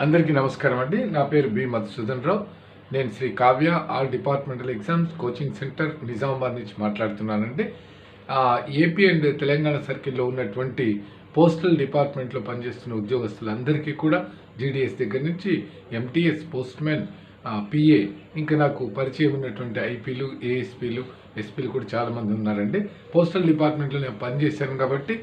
అందరికీ నమస్కారం అండి. నా పేరు బి మధుసూదన్ రావు. నేను Sri Kavya all departmental exams coaching centre Nizamabad నుంచి మాట్లాడుతున్నానండి. ఏపీ అండ్ తెలంగాణ సర్కిల్లో ఉన్నటువంటి పోస్టల్ డిపార్ట్మెంట్లో పనిచేస్తున్న ఉద్యోగస్తులందరికీ కూడా జీడీఎస్ దగ్గర నుంచి ఎంటీఎస్, పోస్ట్మెన్, పిఏ, ఇంకా నాకు పరిచయం ఉన్నటువంటి ఐపీలు, ఏఎస్పీలు, ఎస్పీలు కూడా చాలామంది ఉన్నారండి. పోస్టల్ డిపార్ట్మెంట్లో నేను పనిచేశాను కాబట్టి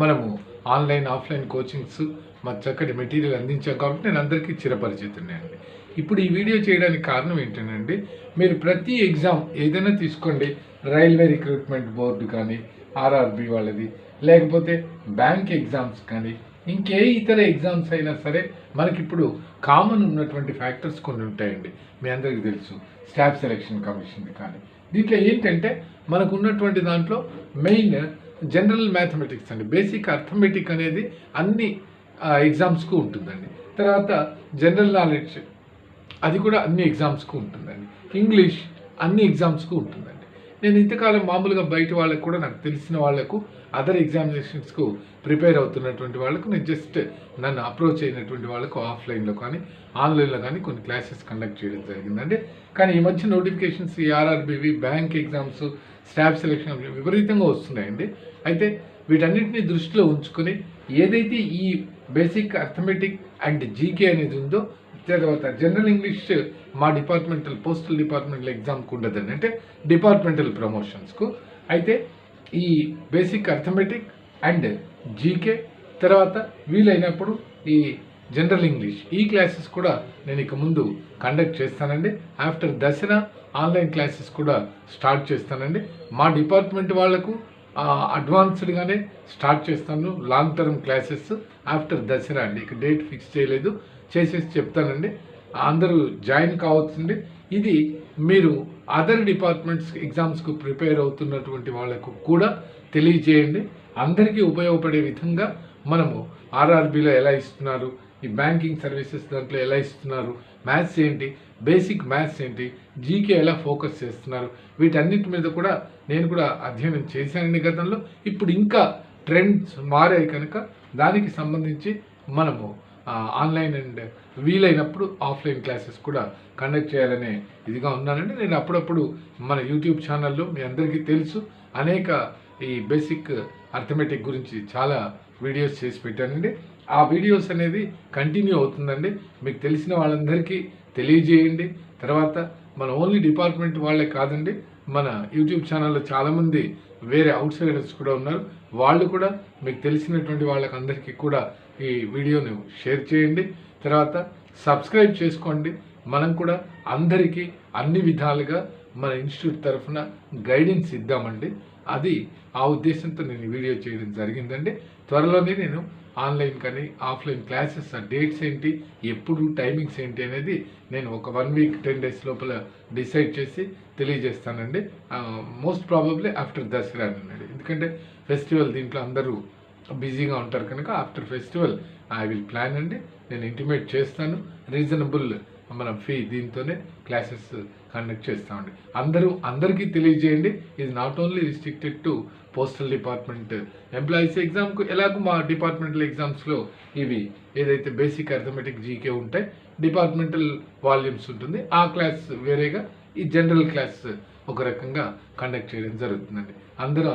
మనము ఆన్లైన్, ఆఫ్లైన్ కోచింగ్స్ మాకు చక్కటి మెటీరియల్ అందించాం కాబట్టి నేను అందరికీ చిరపరిచితున్నానండి. ఇప్పుడు ఈ వీడియో చేయడానికి కారణం ఏంటంటే, మీరు ప్రతి ఎగ్జామ్ ఏదైనా తీసుకోండి, రైల్వే రిక్రూట్మెంట్ బోర్డు కానీ, ఆర్ఆర్బి వాళ్ళది, లేకపోతే బ్యాంక్ ఎగ్జామ్స్ కానీ, ఇంకే ఇతర ఎగ్జామ్స్ అయినా సరే మనకిప్పుడు కామన్ ఉన్నటువంటి ఫ్యాక్టర్స్ కొన్ని ఉంటాయండి. మీ అందరికీ తెలుసు, స్టాఫ్ సెలెక్షన్ కమిషన్ కానీ. దీంట్లో ఏంటంటే మనకు ఉన్నటువంటి దాంట్లో మెయిన్ జనరల్ మ్యాథమెటిక్స్ అండి, బేసిక్ అర్థమెటిక్ అనేది అన్ని ఎగ్జామ్స్కు ఉంటుందండి. తర్వాత జనరల్ నాలెడ్జ్ అది కూడా అన్ని ఎగ్జామ్స్కు ఉంటుందండి. ఇంగ్లీష్ అన్ని ఎగ్జామ్స్కు ఉంటుందండి. నేను ఇంతకాలం మామూలుగా బయట వాళ్ళకు కూడా నాకు తెలిసిన వాళ్లకు అదర్ ఎగ్జామినేషన్స్కు ప్రిపేర్ అవుతున్నటువంటి వాళ్ళకు నేను జస్ట్ నన్ను అప్రోచ్ అయినటువంటి వాళ్ళకు ఆఫ్లైన్లో కానీ ఆన్లైన్లో కానీ కొన్ని క్లాసెస్ కండక్ట్ చేయడం జరిగిందండి. కానీ ఈ మధ్య నోటిఫికేషన్స్ ఈ ఆర్ఆర్బివి, బ్యాంక్ ఎగ్జామ్స్, స్టాఫ్ సెలెక్షన్ విపరీతంగా వస్తున్నాయండి. అయితే వీటన్నిటిని దృష్టిలో ఉంచుకొని ఏదైతే ఈ బేసిక్ అర్థమెటిక్ అండ్ జీకే అనేది ఉందో, తర్వాత జనరల్ ఇంగ్లీష్ మా డిపార్ట్మెంటల్ పోస్టల్ డిపార్ట్మెంటల్ ఎగ్జామ్కి ఉండదండి, అంటే డిపార్ట్మెంటల్ ప్రమోషన్స్కు. అయితే ఈ బేసిక్ అర్థమెటిక్ అండ్ జీకే తర్వాత వీలైనప్పుడు ఈ జనరల్ ఇంగ్లీష్ ఈ క్లాసెస్ కూడా నేను ఇక ముందు కండక్ట్ చేస్తానండి. ఆఫ్టర్ దసరా ఆన్లైన్ క్లాసెస్ కూడా స్టార్ట్ చేస్తానండి. మా డిపార్ట్మెంట్ వాళ్లకు అడ్వాన్స్డ్గానే స్టార్ట్ చేస్తాను long term classes after Dasara అండి. ఇక డేట్ ఫిక్స్ చేయలేదు, చేసేసి చెప్తానండి. అందరూ జాయిన్ కావచ్చండి. ఇది మీరు అదర్ డిపార్ట్మెంట్స్ ఎగ్జామ్స్కు ప్రిపేర్ అవుతున్నటువంటి వాళ్ళకు కూడా తెలియజేయండి. అందరికీ ఉపయోగపడే విధంగా మనము ఆర్ఆర్బీలో ఎలా ఇస్తున్నారు, ఈ బ్యాంకింగ్ సర్వీసెస్ దాంట్లో ఎలా ఇస్తున్నారు, మ్యాథ్స్ ఏంటి, బేసిక్ మ్యాథ్స్ ఏంటి, జీకే ఎలా ఫోకస్ చేస్తున్నారు, వీటన్నిటి మీద కూడా నేను కూడా అధ్యయనం చేశానండి గతంలో. ఇప్పుడు ఇంకా ట్రెండ్స్ మారాయి కనుక దానికి సంబంధించి మనము ఆన్లైన్ అండ్ వీలైనప్పుడు ఆఫ్లైన్ క్లాసెస్ కూడా కండక్ట్ చేయాలనే ఇదిగా ఉన్నానండి. నేను అప్పుడప్పుడు మన యూట్యూబ్ ఛానల్లో మీ అందరికీ తెలుసు అనేక ఈ బేసిక్ అర్థమెటిక్ గురించి చాలా వీడియోస్ చేసి పెట్టానండి. ఆ వీడియోస్ అనేది కంటిన్యూ అవుతుందండి. మీకు తెలిసిన వాళ్ళందరికీ తెలియజేయండి. తర్వాత మన ఓన్లీ డిపార్ట్మెంట్ వాళ్ళే కాదండి, మన యూట్యూబ్ ఛానల్లో చాలామంది వేరే అవుట్ సైడర్స్ కూడా ఉన్నారు. వాళ్ళు కూడా మీకు తెలిసినటువంటి వాళ్ళకందరికీ కూడా ఈ వీడియోను షేర్ చేయండి. తర్వాత సబ్స్క్రైబ్ చేసుకోండి. మనం కూడా అందరికీ అన్ని విధాలుగా మన ఇన్స్టిట్యూట్ తరఫున గైడెన్స్ ఇద్దామండి. అది ఆ ఉద్దేశంతో నేను వీడియో చేయడం జరిగిందండి. త్వరలోనే నేను ఆన్లైన్ కానీ ఆఫ్లైన్ క్లాసెస్ డేట్స్ ఏంటి, ఎప్పుడు, టైమింగ్స్ ఏంటి అనేది నేను ఒక 1 వీక్ 10 డేస్ లోపల డిసైడ్ చేసి తెలియజేస్తానండి. మోస్ట్ ప్రాబబ్లీ ఆఫ్టర్ దసరా అన్నాడు, ఎందుకంటే ఫెస్టివల్ దీంట్లో అందరూ బిజీగా ఉంటారు కనుక after festival I will plan అండి. నేను ఇంటిమేట్ చేస్తాను. రీజనబుల్ మన ఫీ దీంతోనే క్లాసెస్ కండక్ట్ చేస్తామండి. అందరికీ తెలియజేయండి. ఇది not only restricted to postal department employees ఎగ్జామ్కు, ఎలాగో మా డిపార్ట్మెంటల్ ఎగ్జామ్స్లో ఇవి ఏదైతే బేసిక్ అర్థమెటిక్ జీకే ఉంటాయి, డిపార్ట్మెంటల్ వాల్యూమ్స్ ఉంటుంది, ఆ క్లాస్ వేరేగా, ఈ జనరల్ క్లాస్ ఒక రకంగా కండక్ట్ చేయడం జరుగుతుందండి.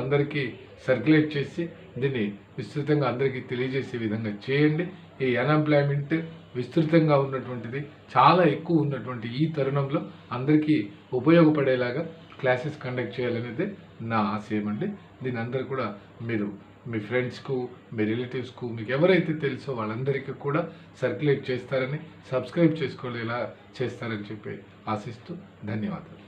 అందరికీ సర్క్యులేట్ చేసి దీన్ని విస్తృతంగా అందరికీ తెలియజేసే విధంగా చేయండి. ఈ అన్ఎంప్లాయ్మెంట్ విస్తృతంగా ఉన్నటువంటిది, చాలా ఎక్కువ ఉన్నటువంటి ఈ తరుణంలో అందరికీ ఉపయోగపడేలాగా క్లాసెస్ కండక్ట్ చేయాలనేది నా ఆశయం అండి. దీని అందరూ కూడా మీరు మీ ఫ్రెండ్స్కు, మీ రిలేటివ్స్కు, మీకు ఎవరైతే తెలుసో వాళ్ళందరికీ కూడా సర్క్యులేట్ చేస్తారని, సబ్స్క్రైబ్ చేసుకోలేలా చేస్తారని చెప్పి ఆశిస్తూ ధన్యవాదాలు.